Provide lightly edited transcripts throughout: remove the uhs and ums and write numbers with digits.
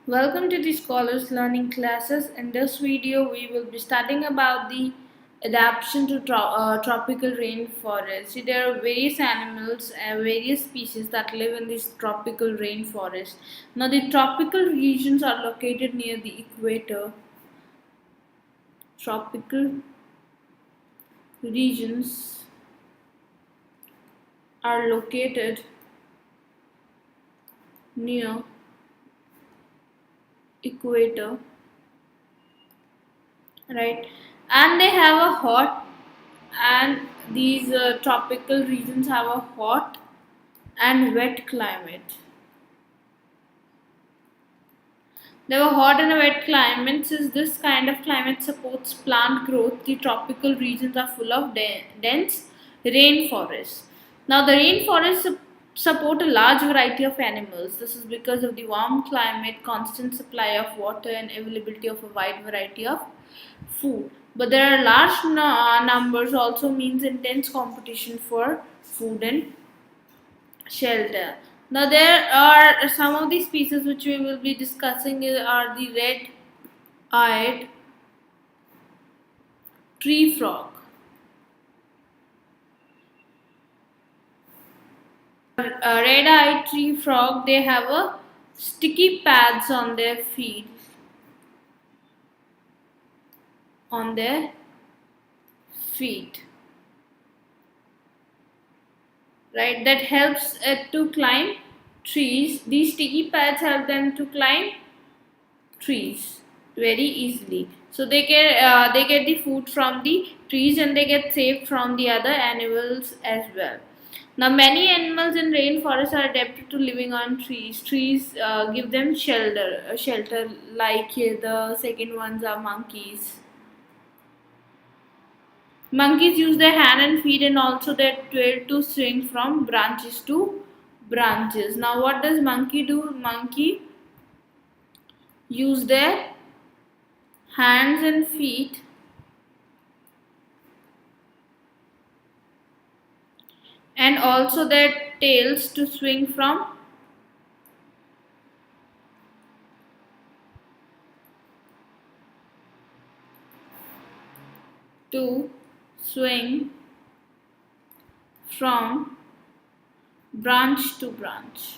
Welcome to the Scholars Learning classes. In this video, we will be studying about the adaptation to tropical rainforest. See, there are various animals and various species that live in this tropical rainforest. Now, the tropical regions are located near the equator. Tropical regions are located near equator, right? And they have a hot and these tropical regions have a hot and wet climate. They have a hot and a wet climate. Since this kind of climate supports plant growth, the tropical regions are full of dense rainforests. Now, the rainforests support a large variety of animals. This is because of the warm climate, constant supply of water, and availability of a wide variety of food. But there are large numbers also means intense competition for food and shelter. Now there are some of the species which we will be discussing are the red-eyed tree frog. Red-eyed tree frog, they have a sticky pads on their feet, on their feet, right? That helps it to climb trees. These sticky pads help them to climb trees very easily. So they get the food from the trees and they get saved from the other animals as well. Now many animals in rainforests are adapted to living on trees. Trees give them shelter like the second ones are monkeys. Monkeys use their hand and feet and also their tail to swing from branches to branches. Now what does monkey do? Monkey use their hands and feet and also their tails to swing from to swing from branch to branch.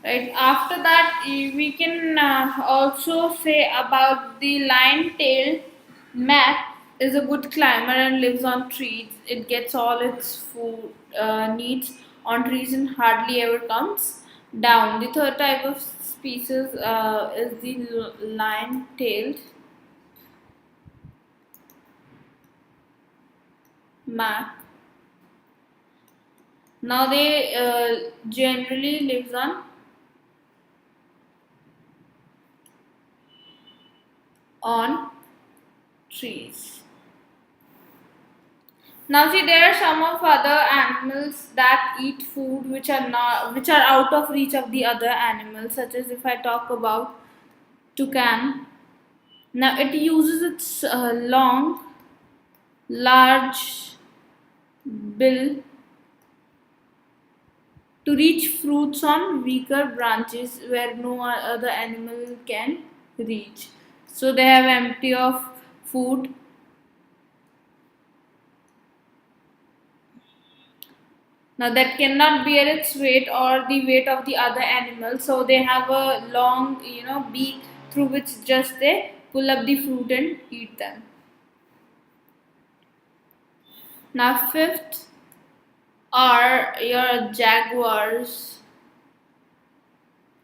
Right, after that we can also say about the lion-tailed mat is a good climber and lives on trees. It gets all its food needs on trees and hardly ever comes down. The third type of species is the lion-tailed mat. Now they generally lives on trees. Now see, there are some of other animals that eat food which are out of reach of the other animals, such as if I talk about toucan. Now it uses its long, large bill to reach fruits on weaker branches where no other animal can reach. So they have empty of food. Now that cannot bear its weight or the weight of the other animal. So they have a long, beak through which just they pull up the fruit and eat them. Now fifth are your jaguars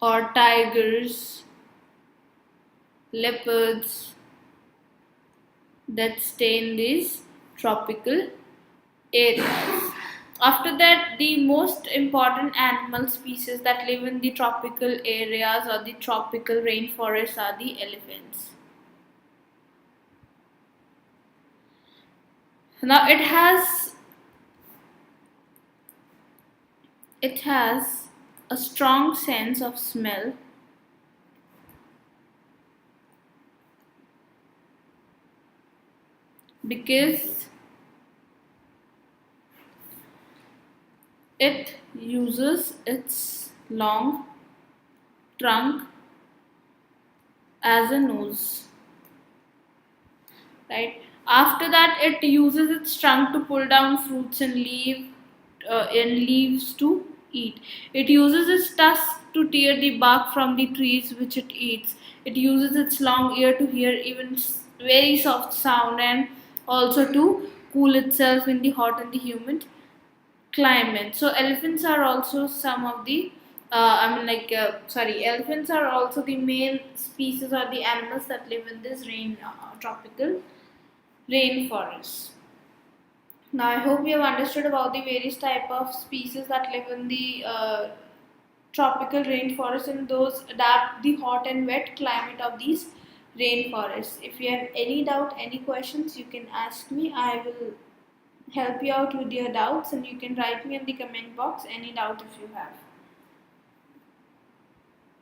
or tigers, leopards that stay in these tropical areas. After that, the most important animal species that live in the tropical areas or the tropical rainforests are the elephants. Now it has a strong sense of smell because It uses its long trunk as a nose, right? After that, it uses its trunk to pull down fruits and leaves to eat. It uses its tusk to tear the bark from the trees which it eats. It uses its long ear to hear even very soft sound, and also to cool itself in the hot and the humid climate. So elephants are also some of the elephants are also the main species or the animals that live in this tropical rainforest. Now, I hope you have understood about the various type of species that live in the tropical rainforest, and those adapt the hot and wet climate of these rainforests. If you have any doubt, any questions, you can ask me. I will help you out with your doubts, and you can write me in the comment box any doubt if you have.